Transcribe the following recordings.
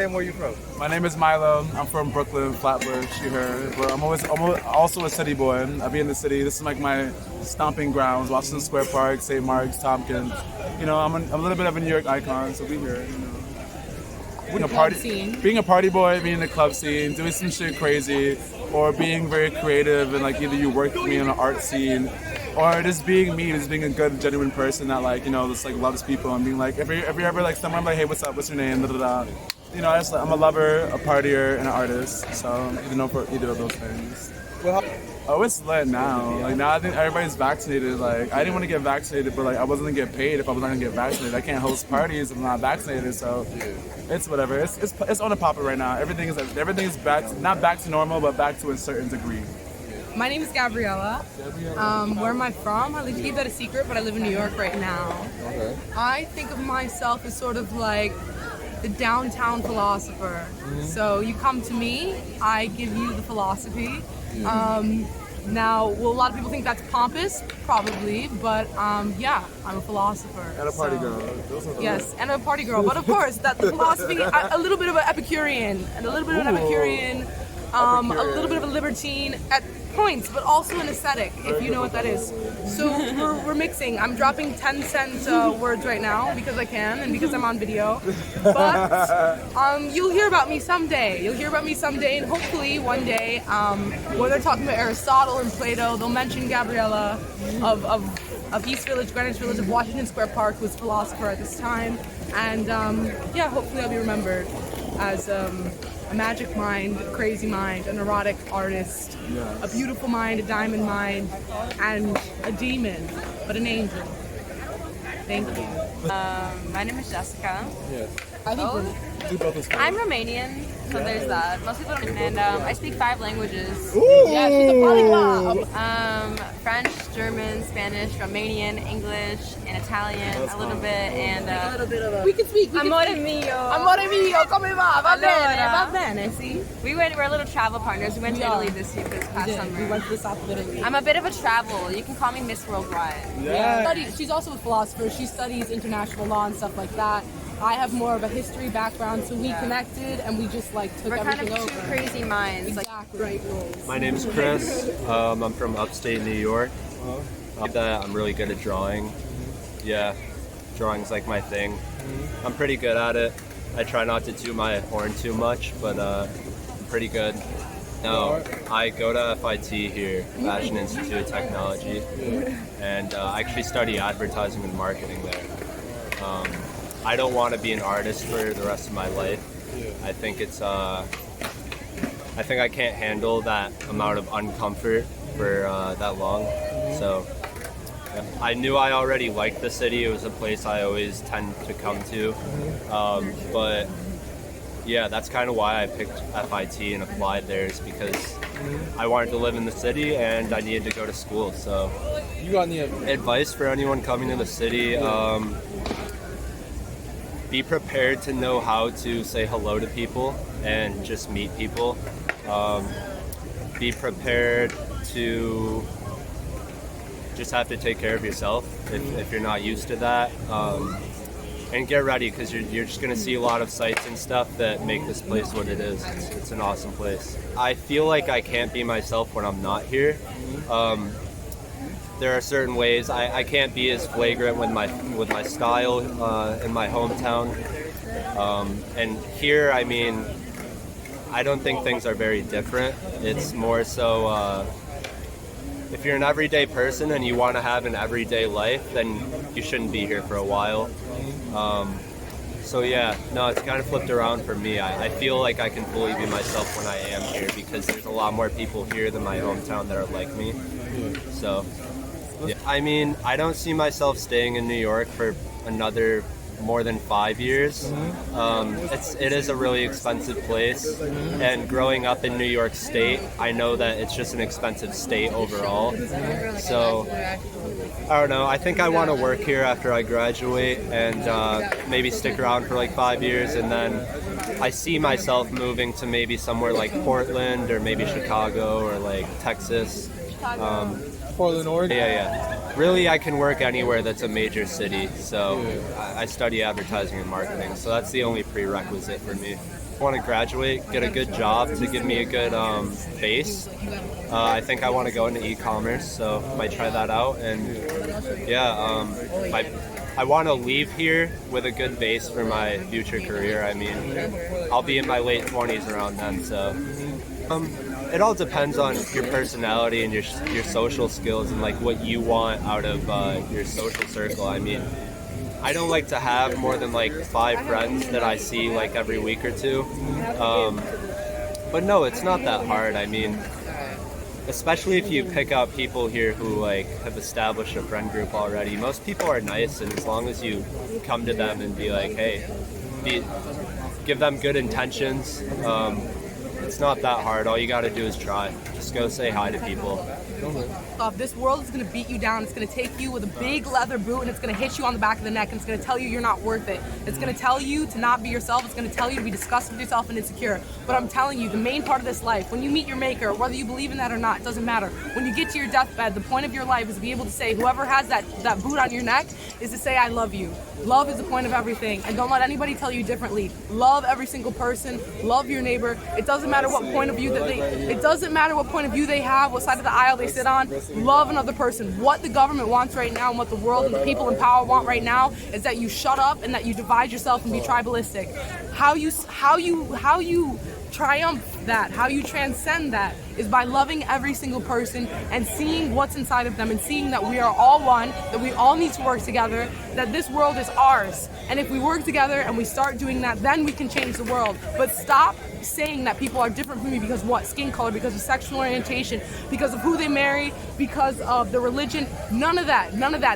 And where you from? My name is Milo. I'm from Brooklyn, Flatbush, you heard. But I'm also a city boy. I be in the city. This is like my stomping grounds, Washington Square Park, St. Mark's, Tompkins. You know, I'm a little bit of a New York icon, so be here, you know. Being a party boy, being in the club scene, doing some shit crazy, or being very creative and like either you work with me in an art scene, or just being me, just being a good, genuine person that like, you know, just like loves people and being like, if you're ever like someone like, hey, what's up, what's your name, da da da. You know, I'm a lover, a partier, and an artist, so you know, for either of those things. Oh, it's lit now. Like now, I think everybody's vaccinated. Like I didn't want to get vaccinated, but like I wasn't gonna get paid if I was not gonna get vaccinated. I can't host parties if I'm not vaccinated, so it's whatever. It's on the popper right now. Everything is back, not back to normal, but back to a certain degree. My name is Gabriella. Where am I from? I like to keep that a secret, but I live in New York right now. Okay. I think of myself as sort of like the downtown philosopher. So you come to me, I give you the philosophy. Now, will a lot of people think that's pompous? Probably, but yeah, I'm a philosopher. And a party girl. Yes, and a party girl. But of course, that the philosophy, a little bit of an Epicurean, and a little bit of an Epicurean, a little bit of a libertine at points, but also an ascetic, if you know what that is. So we're mixing. I'm dropping 10-cent words right now because I can and because I'm on video. But you'll hear about me someday. You'll hear about me someday, and hopefully one day, when they're talking about Aristotle and Plato, they'll mention Gabriella of East Village, Greenwich Village, of Washington Square Park, who was a philosopher at this time. And yeah, hopefully I'll be remembered as a magic mind, a crazy mind, a neurotic artist, a beautiful mind, a diamond mind, and a demon, but an angel. Thank you. My name is Jessica. Yes. I think I'm Romanian, so there's that. Most people don't. And I speak 5 languages. yeah, she's a polyglot. French, German, Spanish, Romanian, English, and Italian a little bit, and A little bit of a... We can speak. Amore mio. Amore mio, come va? Va bene, Allora. va bene, see? We're little travel partners. We went to Italy this past summer. We went to the south of Italy. I'm a bit of a travel. You can call me Miss Worldwide. She's also a philosopher. She studies international law and stuff like that. I have more of a history background, so we connected and we just like took We're kind everything of two over. crazy minds. Exactly. Right. My name's Chris. I'm from upstate New York. I'm really good at drawing. Yeah, drawing's like my thing. I'm pretty good at it. I try not to toot my horn too much, but I'm pretty good. No, I go to FIT here, Fashion Institute of Technology, and I actually study advertising and marketing there. I don't want to be an artist for the rest of my life. I think I think I can't handle that amount of uncomfort for that long. So I knew I already liked the city. It was a place I always tend to come to. But yeah, that's kind of why I picked FIT and applied there, is because I wanted to live in the city and I needed to go to school. So You got any advice for anyone coming to the city? Be prepared to know how to say hello to people and just meet people. Be prepared to just have to take care of yourself if you're not used to that. And get ready, because you're just going to see a lot of sights and stuff that make this place what it is. It's an awesome place. I feel like I can't be myself when I'm not here. There are certain ways I can't be as flagrant with my style in my hometown, and here, I mean, I don't think things are very different. It's more so if you're an everyday person and you want to have an everyday life, then you shouldn't be here for a while. So yeah, no, it's kind of flipped around for me. I feel like I can fully be myself when I am here, because there's a lot more people here than my hometown that are like me. So yeah. I mean, I don't see myself staying in New York for another more than 5 years. It is a really expensive place, and growing up in New York State, I know that it's just an expensive state overall. So I don't know, I think I want to work here after I graduate and maybe stick around for like 5 years, and then I see myself moving to maybe somewhere like Portland or maybe Chicago or like Texas. Portland, Oregon? Yeah. Really, I can work anywhere that's a major city. So I study advertising and marketing. So that's the only prerequisite for me. want to graduate, get a good job to give me a good base. I think I want to go into e-commerce, so might try that out. And yeah, I want to leave here with a good base for my future career. I mean, I'll be in my late 20s around then, so it all depends on your personality and your social skills and like what you want out of your social circle. I mean, I don't like to have more than like 5 friends that I see like every week or two. But no, it's not that hard. I mean, especially if you pick out people here who like have established a friend group already. Most people are nice, and as long as you come to them and be like, hey, give them good intentions, it's not that hard. All you got to do is try. Just go say hi to people. This world is going to beat you down. It's going to take you with a big leather boot and it's going to hit you on the back of the neck, and it's going to tell you you're not worth it. It's going to tell you to not be yourself. It's going to tell you to be disgusted with yourself and insecure. But I'm telling you, the main part of this life, when you meet your maker, whether you believe in that or not, it doesn't matter. When you get to your deathbed, the point of your life is to be able to say, whoever has that boot on your neck, is to say, I love you. Love is the point of everything, and don't let anybody tell you differently. Love every single person. Love your neighbor. It doesn't matter what point of view they have, what side of the aisle they sit on. Love another person. What the government wants right now and what the world and the people in power want right now is that you shut up and that you divide yourself and be tribalistic. How you triumph that, how you transcend that, is by loving every single person and seeing what's inside of them and seeing that we are all one, that we all need to work together, that this world is ours. And if we work together and we start doing that, then we can change the world. But stop saying that people are different from you because of what? Skin color, because of sexual orientation, because of who they marry, because of the religion. None of that.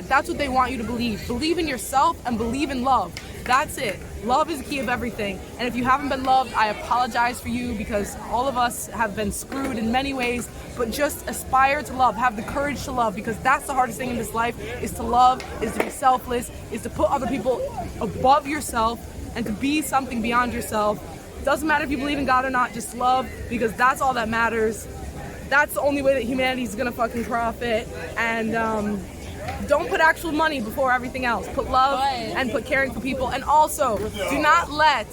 That's what they want you to believe. Believe in yourself and believe in love. That's it. Love is the key of everything. And if you haven't been loved, I apologize for you, because all of us have been screwed in many ways. But just aspire to love. Have the courage to love, because that's the hardest thing in this life, is to love, is to be selfless, is to put other people above yourself and to be something beyond yourself. Doesn't matter if you believe in God or not, just love, because that's all that matters. That's the only way that humanity is gonna fucking profit. And don't put actual money before everything else. Put love and put caring for people. And also, do not let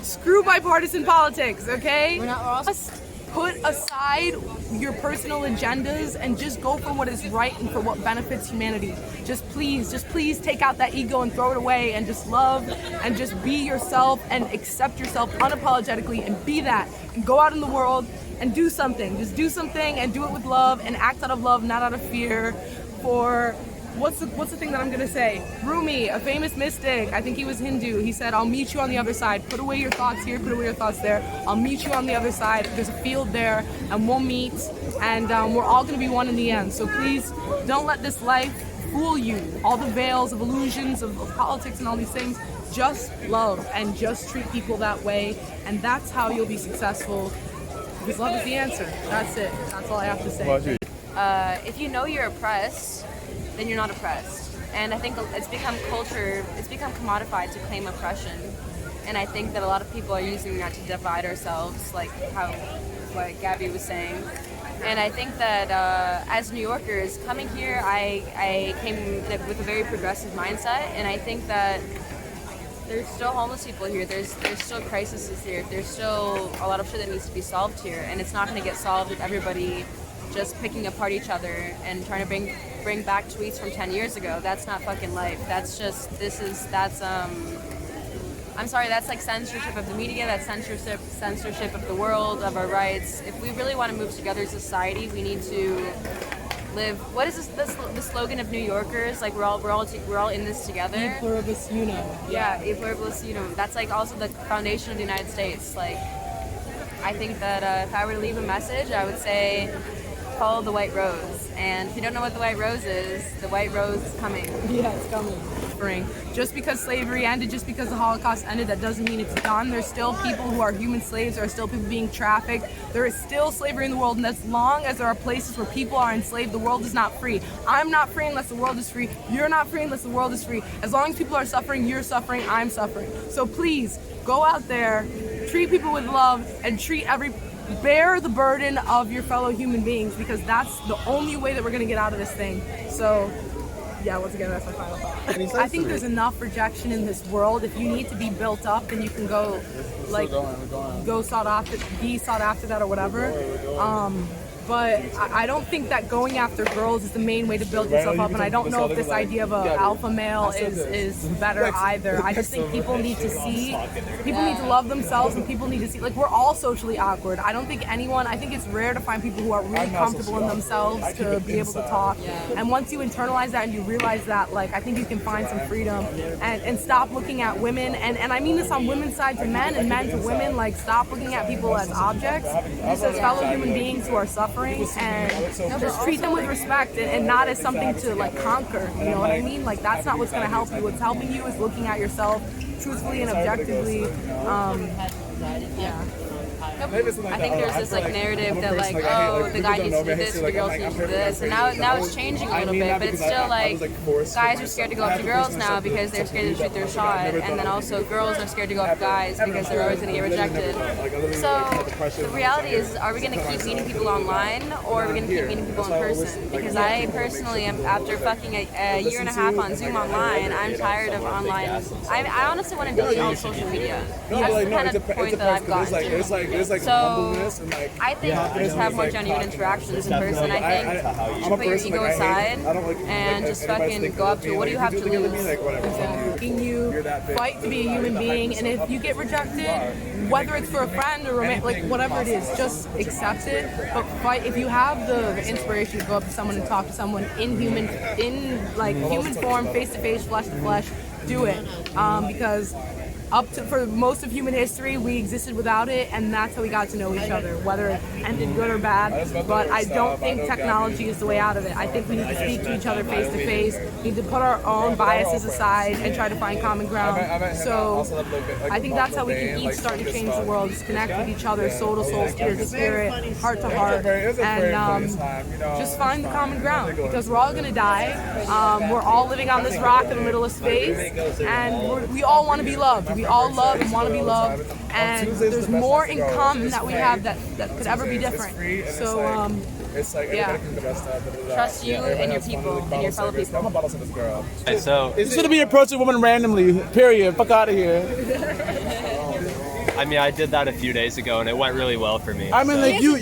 screw bipartisan politics, okay? Just put aside your personal agendas and just go for what is right and for what benefits humanity. Just please take out that ego and throw it away and just love and just be yourself and accept yourself unapologetically and be that. And go out in the world and do something. Just do something and do it with love and act out of love, not out of fear. For what's the thing that I'm gonna say? Rumi, a famous mystic, I think he was Hindu, he said, I'll meet you on the other side. Put away your thoughts here, put away your thoughts there. I'll meet you on the other side. There's a field there and we'll meet, and we're all gonna be one in the end. So please don't let this life fool you. All the veils of illusions of politics and all these things. Just love and just treat people that way, and that's how you'll be successful. Because love is the answer. That's it. That's all I have to say. If you know you're oppressed, then you're not oppressed. And I think it's become culture, it's become commodified to claim oppression. And I think that a lot of people are using that to divide ourselves, like what Gabby was saying. And I think that as New Yorkers, coming here, I came with a very progressive mindset, and I think that there's still homeless people here, there's still crises here, there's still a lot of shit that needs to be solved here, and it's not going to get solved with everybody just picking apart each other and trying to bring back tweets from 10 years ago. That's not fucking life. That's just, I'm sorry, that's like censorship of the media, that's censorship of the world, of our rights. If we really want to move together as a society, we need to live. What is the slogan of New Yorkers? Like we're all in this together. E pluribus unum. Yeah, e pluribus unum. That's like also the foundation of the United States. Like, I think that if I were to leave a message, I would say, follow the white rose. And if you don't know what the white rose is, the white rose is coming. Yeah, it's coming. Just because slavery ended, just because the Holocaust ended, that doesn't mean it's done. There's still people who are human slaves. There are still people being trafficked. There is still slavery in the world, and as long as there are places where people are enslaved, the world is not free. I'm not free unless the world is free. You're not free unless the world is free. As long as people are suffering, you're suffering, I'm suffering. So please, go out there, treat people with love, and bear the burden of your fellow human beings, because that's the only way that we're gonna get out of this thing. So yeah, once again, that's my final thought. I think there's enough rejection in this world. If you need to be built up, then you can go, like, go sought after, be sought after that or whatever. But I don't think that going after girls is the main way to build yourself up, and I don't know if this idea of an alpha male is better either. I just think people need to see, people need to love themselves, and people need to see, like, we're all socially awkward. I don't think anyone, I think it's rare to find people who are really comfortable in themselves to be able to talk. And once you internalize that and you realize that, like, I think you can find some freedom and stop looking at women, and I mean this on women's side to men and men to women, like, stop looking at people as objects, just as fellow human beings who are suffering, and just treat them with respect and not as something to, like, conquer, you know what I mean? Like, that's not what's going to help you. What's helping you is looking at yourself truthfully and objectively. Yeah. I think there's this like narrative that like, oh, the guy needs to do this, the girls need to do this, and now it's changing a little bit, but it's still like guys are scared to go up to girls now because they're scared to shoot their shot, and then also girls are scared to go up to guys because they're always going to get rejected. So the reality is, are we going to keep meeting people online, or are we going to keep meeting people in person? Because I personally am, after fucking a year and a half on Zoom online, I'm tired of online. I honestly want to delete all social media. That's the kind of point that I've gotten to. So I think just have more genuine interactions in person. I think put your ego aside and just fucking go up to, what do you have to lose? Can you fight to be a human being, and if you get rejected, whether it's for a friend or like whatever it is, just accept it. But fight if you have the inspiration to go up to someone and talk to someone in human form, face to face, flesh to flesh. Do it because for most of human history, we existed without it, and that's how we got to know each other, whether it ended good or bad. But I don't think technology is the way out of it. I think we need to speak to each other face to face. We need to put our own biases aside and try to find common ground. So I think that's how we can each start to change the world, is connect with each other, soul to soul, spirit to spirit, heart to heart, and just find the common ground, because we're all going to die. We're all living on this rock in the middle of space, and we all want to be loved. We all love and want to be loved, and there's more in common that we have that could ever be different. So, yeah. Trust you and your people and your fellow people. Okay, so You shouldn't be approaching women randomly, period. Fuck out of here. I mean, I did that a few days ago, and it went really well for me. I mean, like, you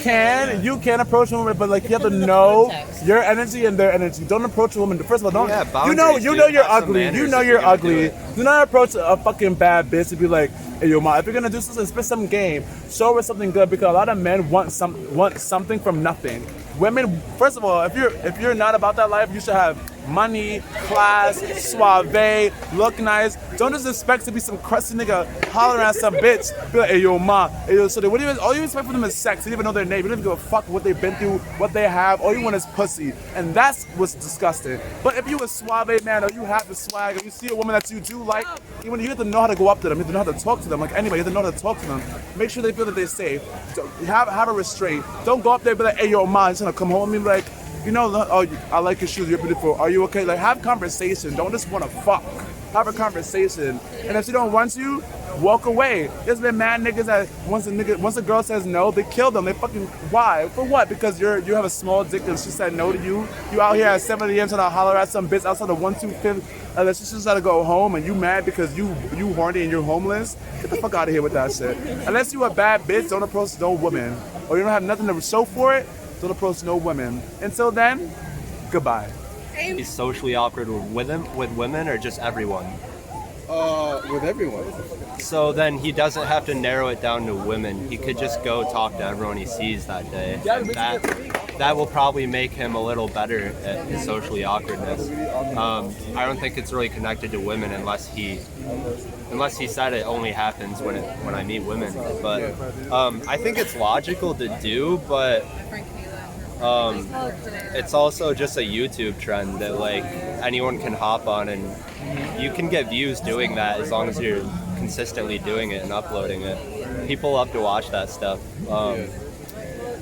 can approach a woman, but like you have to know your energy and their energy. Don't approach a woman. First of all, don't. Yeah, you know you're Have some ugly. manners You know if you're you're gonna ugly. do it. Do not approach a fucking bad bitch and be like, hey, yo, ma, if you're gonna do something, spit some game. Show her something good, because a lot of men want something from nothing. Women, first of all, if you're not about that life, you should have money, class, suave, look nice. Don't just expect to be some crusty nigga hollering at some bitch. Be like, hey, yo, ma. Hey, yo, so all you expect from them is sex. You don't even know their name. You don't even give a fuck what they've been through, what they have. All you want is pussy. And that's what's disgusting. But if you a suave man, or you have the swag, or you see a woman that you do like, you have to know how to go up to them. You have to know how to talk to them. Like anybody, you have to know how to talk to them. Make sure they feel that they're safe. So have a restraint. Don't go up there and be like, hey, yo, ma, I'm just gonna come home and be like, you know, oh, I like your shoes, you're beautiful. Are you okay? Like, have conversation. Don't just want to fuck. Have a conversation. And if she don't want you, walk away. There's been mad niggas that once a girl says no, they kill them. They fucking, why? For what? Because you have a small dick and she said no to you. You out here at 7 a.m. trying to holler at some bitch outside of 125th, and she just gotta go home, and you mad because you horny and you're homeless. Get the fuck out of here with that shit. Unless you a bad bitch, don't approach no woman. Or you don't have nothing to show for it, don't approach no women. Until then, goodbye. He's socially awkward with women, or just everyone? With everyone. So then he doesn't have to narrow it down to women. He could just go talk to everyone he sees that day. And that will probably make him a little better at his socially awkwardness. I don't think it's really connected to women unless he said it only happens when I meet women. But I think it's logical to do, but it's also just a YouTube trend that like anyone can hop on, and you can get views doing that as long as you're consistently doing it and uploading it. People love to watch that stuff.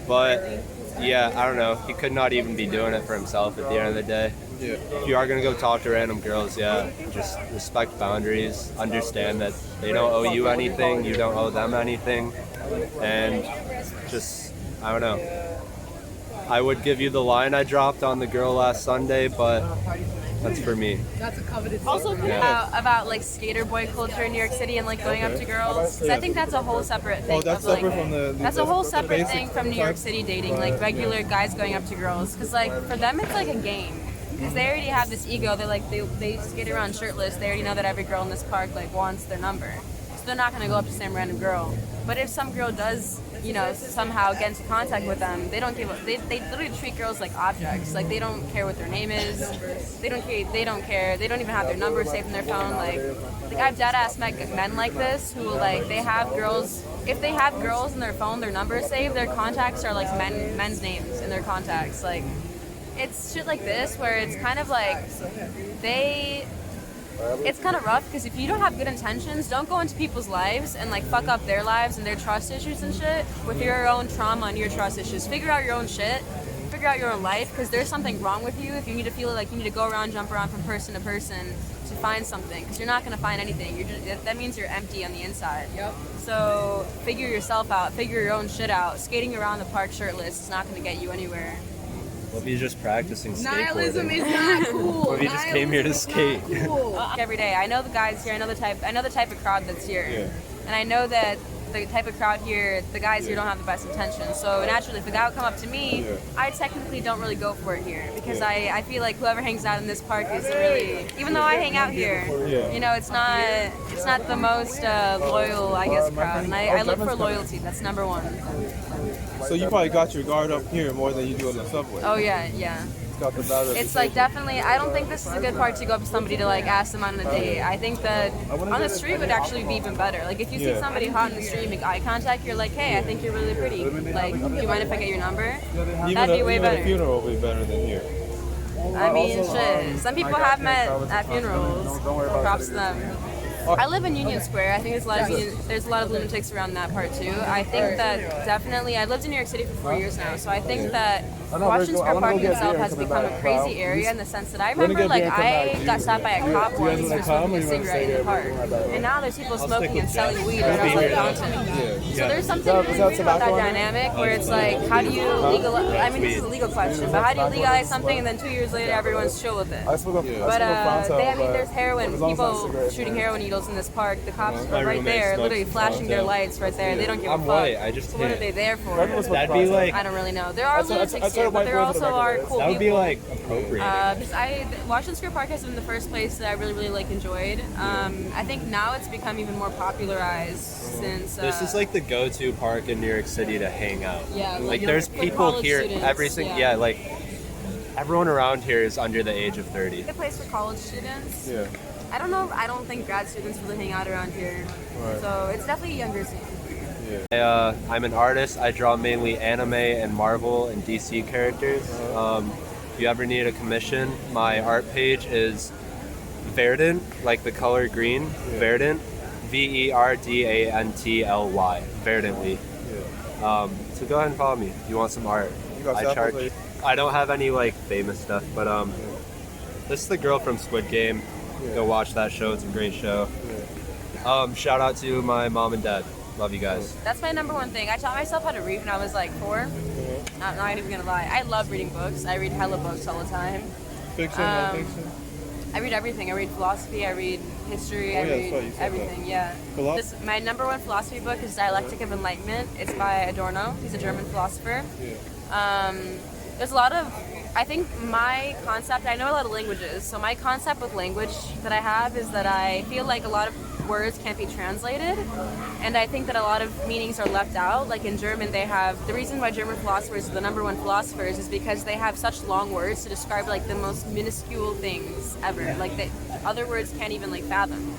But yeah, I don't know. He could not even be doing it for himself at the end of the day. Yeah. If you are gonna go talk to random girls, yeah, just respect boundaries. Understand that they don't owe you anything, you don't owe them anything, and just, I don't know. I would give you the line I dropped on the girl last Sunday, but that's for me. That's a coveted. Also, about like skater boy culture in New York City and like going up to girls. 'Cause I think that's a whole separate thing. that's of, like, separate from the That's a whole separate basic thing from New York type. City dating, like regular guys going up to girls. Because like for them, it's like a game. Because they already have this ego. They're like they skate around shirtless. They already know that every girl in this park like wants their number. So they're not gonna go up to some random girl. But if some girl does, you know, somehow get into contact with them, they don't give up. They literally treat girls like objects. Like they don't care what their name is. They don't care. They don't care. They don't even have their number saved in their phone. Like I've dead ass met men like this who like they have girls. If they have girls in their phone, their number saved, their contacts are like men's names in their contacts. Like it's shit like this where it's kind of like it's kind of rough because if you don't have good intentions, don't go into people's lives and like fuck up their lives and their trust issues and shit with your own trauma and your trust issues. Figure out your own shit. Figure out your own life because there's something wrong with you if you need to feel like you need to go around, jump around from person to person to find something because you're not going to find anything. That means you're empty on the inside. Yep. So figure yourself out. Figure your own shit out. Skating around the park shirtless is not going to get you anywhere. What if he's just practicing skateboarding? Nihilism is not cool. What if you just came here to skate? Every day, I know the guys here. I know the type of crowd that's here, and I know that the type of crowd here, the guys here don't have the best intentions. So naturally, if a guy would come up to me, I technically don't really go for it here because I feel like whoever hangs out in this park is really, even though I hang out here, you know, it's not the most loyal, I guess, crowd. And I look for loyalty. That's number one. So you probably got your guard up here more than you do on the subway. Oh yeah. Got the better It's like definitely, I don't think this is a good part to go up to somebody to like ask them on a date. I think that on the street would actually be even better. Like if you see somebody hot in the street, make eye contact, you're like, hey, I think you're really pretty. Like, do you mind if I get your number? That'd be way even better. a funeral will be better than here. I mean, shit. Some people have met at funerals. Props to them. I live in Union Square. I think there's a lot of lunatics around that part too. I think that definitely, I've lived in New York City for 4 years now, so I think that Washington Square Park itself has become a crazy area in the sense that I remember like I got stopped by a cop once for smoking a cigarette in the park, and now there's people smoking and selling weed right outside downtown. So there's something really weird about that dynamic where it's like, how do you legalize? I mean, this is a legal question, but how do you legalize something and then 2 years later everyone's chill with it? But I mean, there's heroin, people shooting heroin needles in this park. The cops are right there, literally flashing their lights right there. They don't give a fuck. White. I just So what are they there for? That'd be like. I don't really know. There are lunatics here, but there also are cool That would be people. like appropriate. Washington Square Park has been the first place that I really like enjoyed. I think now it's become even more popularized since. This is like the go-to park in New York City to hang out. Yeah, like like there's with people college here. students, Everything. yeah. Like everyone around here is under the age of 30. a place for college students. Yeah. I don't know. I don't think grad students really hang out around here. Right. So it's definitely a younger scene. I'm an artist. I draw mainly anime and Marvel and DC characters. If you ever need a commission, my art page is Verdant, like the color green. Verdant, VERDANTLY. Verdantly. So go ahead and follow me if you want some art. I charge. I don't have any like famous stuff, but this is the girl from Squid Game. Go watch that show. It's a great show. Shout out to my mom and dad. Love you guys. That's my number one thing. I taught myself how to read when I was like 4. I'm not even gonna lie. I love reading books. I read hella books all the time. Fiction, non-fiction? I read everything. I read philosophy. I read history. I yeah, read that's right, you said everything. Yeah. My number one philosophy book is Dialectic of Enlightenment. It's by Adorno. He's a German philosopher. There's a lot of, I think my concept, I know a lot of languages, so my concept with language that I have is that I feel like a lot of words can't be translated, and I think that a lot of meanings are left out. Like in German, they have, the reason why German philosophers are the number one philosophers is because they have such long words to describe like the most minuscule things ever, like that other words can't even like fathom.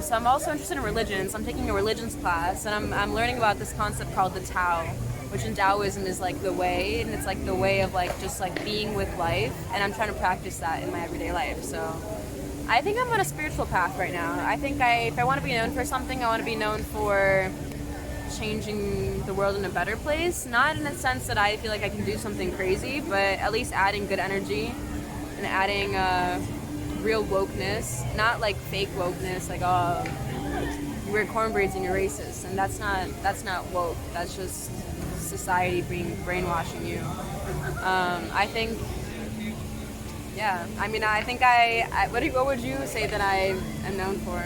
So I'm also interested in religions. I'm taking a religions class, and I'm learning about this concept called the Tao, which in Taoism is like the way, and it's like the way of like just like being with life, and I'm trying to practice that in my everyday life. So I think I'm on a spiritual path right now. I think if I want to be known for something, I want to be known for changing the world in a better place. Not in a sense that I feel like I can do something crazy, but at least adding good energy and adding real wokeness, not like fake wokeness, like oh, you wear cornbraids and you're racist, and that's not woke. That's just society brainwashing you. I think, yeah. I mean, I think what would you say that I am known for?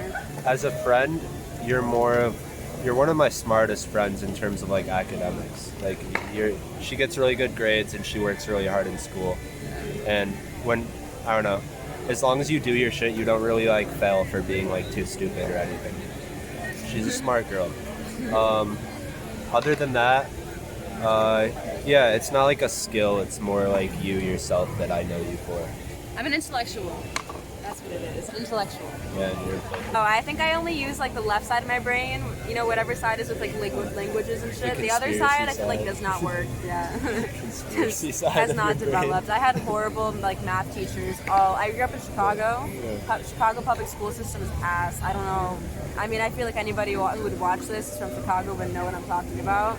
As a friend, you're one of my smartest friends in terms of like academics. Like she gets really good grades and she works really hard in school. And I don't know, as long as you do your shit, you don't really like fail for being like too stupid or anything. She's a smart girl. Other than that, yeah, it's not like a skill. It's more like you yourself that I know you for. I'm an intellectual. That's what it is. Intellectual. Yeah, Oh, I think I only use like the left side of my brain. You know, whatever side is with like languages and shit. The other side, I feel like does not work. Yeah, has not developed. I had horrible like math teachers. I grew up in Chicago. Chicago public school system is ass. I don't know. I mean, I feel like anybody who would watch this from Chicago would know what I'm talking about.